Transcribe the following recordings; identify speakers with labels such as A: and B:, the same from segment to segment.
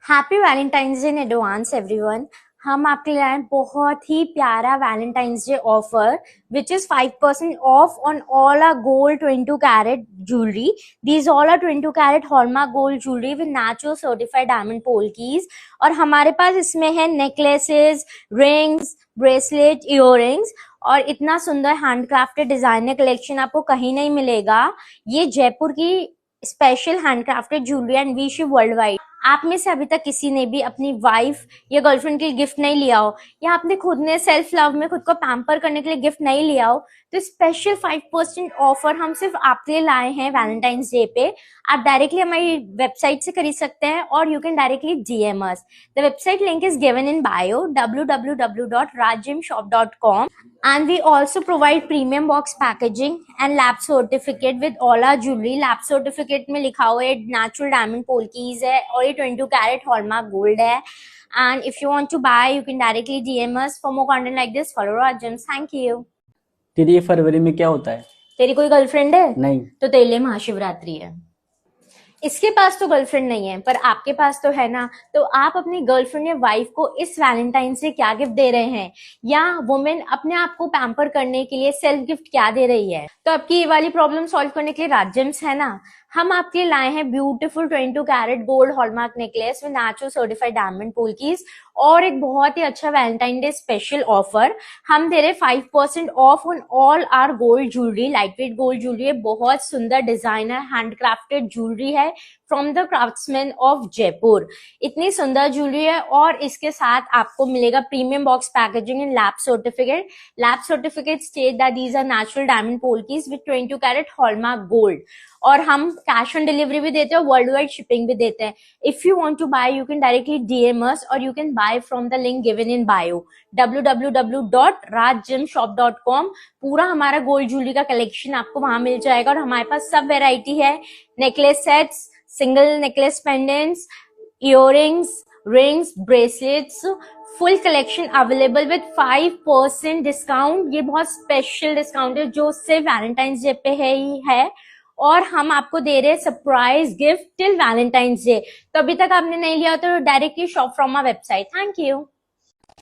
A: Happy Valentine's Day in advance everyone. हम आपके लिए आए हैं बहुत ही प्यारा Valentine's Day offer which is 5% off on all our gold 22 carat jewellery. These all are 22 carat hallmark gold jewellery with natural certified diamond polkis. और हमारे पास इसमें है नेकलेसेस, रिंग्स, ब्रेसलेट, इयररिंग्स और इतना सुंदर हैंडक्राफ्टेड डिजाइनर कलेक्शन आपको कहीं नहीं मिलेगा। ये जयपुर की special handcrafted jewellery and we ship world wide. आप में से अभी तक किसी ने भी अपनी वाइफ या गर्लफ्रेंड के लिए गिफ्ट नहीं लिया हो, या आपने खुद ने सेल्फ लव में खुद को पैम्पर करने के लिए गिफ्ट नहीं लिया हो, तो स्पेशल 5% ऑफर हम सिर्फ आपके लिए लाए हैं वैलेंटाइंस डे पे। आप डायरेक्टली हमारी वेबसाइट से खरीद सकते हैं और you can directly DM us. The website link is given in bio www.rajjimshop.com and we also provide premium box packaging and lab certificate with all our jewelry। lab certificate में लिखा हुआ है natural diamond polkies है और ये 22 carat hallmark gold है। and if you want to buy you can directly DM us for more content like this। follow our gems। thank you।
B: तेरी ये फरवरी में क्या होता है?
A: तेरी कोई गर्लफ्रेंड है?
B: नहीं।
A: तो तेरे लिए महाशिवरात्रि है। इसके पास तो गर्लफ्रेंड नहीं है पर आपके पास तो है ना, तो आप अपनी गर्लफ्रेंड या वाइफ को इस वैलेंटाइन से क्या गिफ्ट दे रहे हैं, या वुमेन अपने आप को पैम्पर करने के लिए सेल्फ गिफ्ट क्या दे रही है? तो आपकी ये वाली प्रॉब्लम सॉल्व करने के लिए राज जेम्स है ना। हम आपके लिए लाए हैं beautiful 22 carat gold hallmark necklace with natural certified diamond polkis और एक बहुत ही अच्छा वैलेंटाइन डे स्पेशल ऑफर। हम दे रहे 5% off on all our gold jewellery. Light weight gold jewellery है, बहुत सुंदर डिजाइनर हैंडक्राफ्टेड ज्वेलरी है from the craftsman of Jaipur. इतनी सुंदर ज्वेलरी है और इसके साथ आपको मिलेगा premium box packaging and lab certificate. Lab certificate state that these are natural diamond polkis with 22 carat hallmark gold. और हम कैश ऑन डिलीवरी भी देते हैं, वर्ल्ड वाइड शिपिंग भी देते हैं। If you want to buy you can directly DM us और you can buy from the link given in bio www.rajjimshop.com। पूरा हमारा गोल्ड ज्वेलरी का कलेक्शन आपको वहां मिल जाएगा और हमारे पास सब वेराइटी है, necklace sets, single necklace pendants, earrings, rings, bracelets, full collection available with 5% discount. ये बहुत स्पेशल डिस्काउंट है जो सिर्फ वैलेंटाइंस डे पे है ही है और हम आपको दे रहे हैं surprise gift till Valentine's Day. तो अभी तक आपने नहीं लिया तो directly shop from our website. Thank you.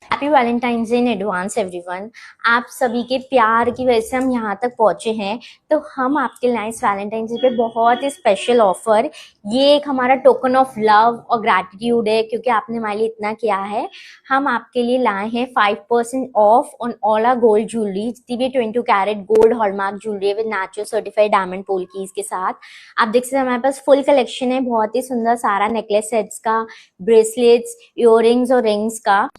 A: Happy Valentine's Day in advance everyone. आप सभी के प्यार की वजह से हम यहाँ तक पहुंचे हैं, तो हम आपके लिए इस वैलेंटाइंस डे पे बहुत ही स्पेशल ऑफर। ये एक हमारा टोकन ऑफ लव और ग्रैटिट्यूड है क्योंकि आपने हमारे लिए इतना किया है। हम आपके लिए लाए हैं 5% off on all our gold jewellery, 22 carat gold hallmark jewellery with natural certified diamond polkis के साथ। आप देख सकते हैं हमारे पास फुल कलेक्शन है, बहुत ही सुंदर सारा नेकलेस सेट्स का, ब्रेसलेट्स, इयररिंग्स और रिंग्स का।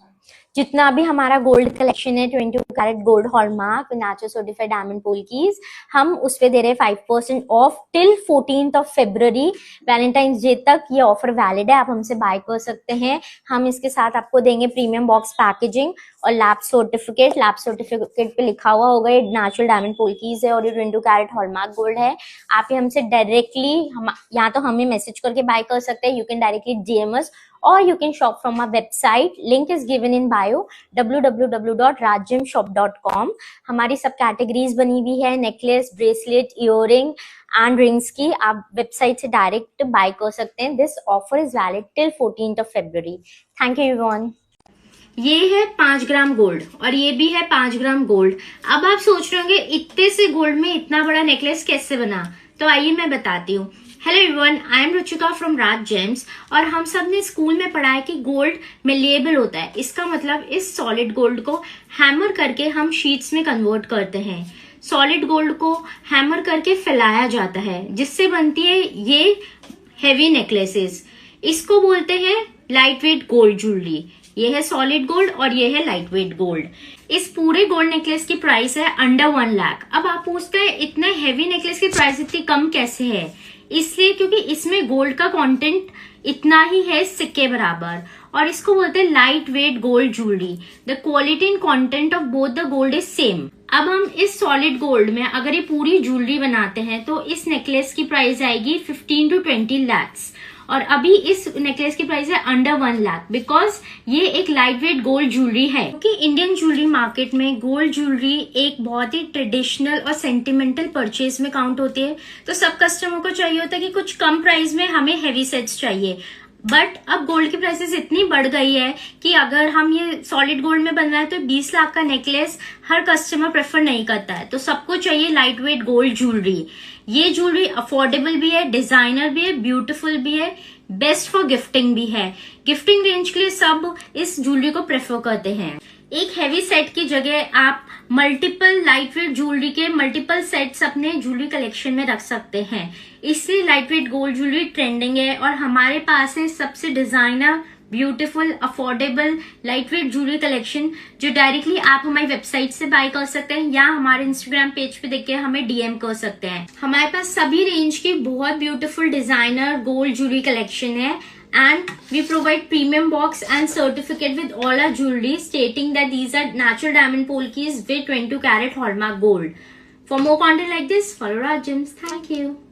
A: जितना भी हमारा गोल्ड कलेक्शन है 22 carat gold hallmark with natural certified diamond polkis, हम उस पे दे रहे हैं 5% off till 14th of February। Valentine's Day तक ये ऑफर वैलिड है, आप हमसे बाय कर सकते हैं। हम इसके साथ आपको देंगे प्रीमियम बॉक्स पैकेजिंग और लैब सर्टिफिकेट। लैब सर्टिफिकेट पे लिखा हुआ होगा ये नेचुरल डायमंड पोल्कीज है और ये 22 कैरेट हॉलमार्क गोल्ड है। आप ये हमसे डायरेक्टली या तो हमें मैसेज करके बाय कर सकते हैं, you can directly DM us or you can shop from our website, link is given in bio www.rajjimshop.com। हमारी सब कैटेगरीज बनी हुई है, necklace, bracelet, earring and rings की। आप वेबसाइट से डायरेक्ट बाय कर सकते हैं। This offer is valid till 14th of February। Thank you everyone.
C: ये है 5 ग्राम गोल्ड और ये भी है 5 ग्राम गोल्ड। अब आप सोच रहे होंगे इतने से गोल्ड में इतना बड़ा नेकलेस कैसे बना, तो आइए मैं बताती हूँ। Hello everyone, I am Ruchika from Raj James. और हम सब ने स्कूल में पढ़ा है कि गोल्ड मेलिएबल होता है। इसका मतलब इस सॉलिड गोल्ड को हैमर करके हम शीट्स में कन्वर्ट करते हैं। सॉलिड गोल्ड को हैमर करके फैलाया जाता है जिससे बनती है ये हेवी नेकलेसेस। इसको बोलते हैं लाइट वेट गोल्ड ज्वेलरी। ये है सॉलिड गोल्ड और ये है लाइट वेट गोल्ड। इस पूरे गोल्ड नेकलेस की प्राइस है अंडर 1 लाख। अब आप पूछते हैं इतने हेवी नेकलेस की प्राइस इतनी कम कैसे है? इसलिए क्योंकि इसमें गोल्ड का कंटेंट इतना ही है सिक्के बराबर और इसको बोलते हैं light weight gold jewellery. The quality and content of both the gold is same. अब हम इस सॉलिड गोल्ड में अगर ये पूरी ज्वेलरी बनाते हैं तो इस नेकलेस की प्राइस आएगी 15 to 20 lakhs और अभी इस नेकलेस की प्राइस है अंडर 1 लाख बिकॉज ये एक लाइट वेट गोल्ड ज्वेलरी है। क्योंकि इंडियन ज्वेलरी मार्केट में गोल्ड ज्वेलरी एक बहुत ही ट्रेडिशनल और सेंटिमेंटल परचेज में काउंट होती है, तो सब कस्टमर को चाहिए होता है कि कुछ कम प्राइस में हमें हेवी सेट्स चाहिए। बट अब गोल्ड की प्राइसेस इतनी बढ़ गई है कि अगर हम ये सॉलिड गोल्ड में बनवाए तो 20 लाख का नेकलेस हर कस्टमर प्रेफर नहीं करता है। तो सबको चाहिए लाइट वेट गोल्ड ज्वेलरी। ये ज्वेलरी अफोर्डेबल भी है, डिजाइनर भी है, ब्यूटीफुल भी है, बेस्ट फॉर गिफ्टिंग भी है। गिफ्टिंग रेंज के लिए सब इस ज्वेलरी को प्रेफर करते हैं। एक हैवी सेट की जगह आप मल्टीपल लाइट वेट ज्वेलरी के मल्टीपल सेट्स अपने ज्वेलरी कलेक्शन में रख सकते हैं। इसलिए light weight gold jewellery trending है और हमारे पास है सबसे designer, beautiful, affordable light weight jewellery collection जो डायरेक्टली आप हमारी वेबसाइट से बाय कर सकते हैं या हमारे इंस्टाग्राम पेज पे देख के हमें डीएम कर सकते हैं। हमारे पास सभी रेंज की बहुत beautiful designer gold jewellery collection है and we provide premium box and certificate with all our jewelry stating that these are natural diamond polkis with 22 karat hallmark gold. For more content like this, follow our gems. Thank you.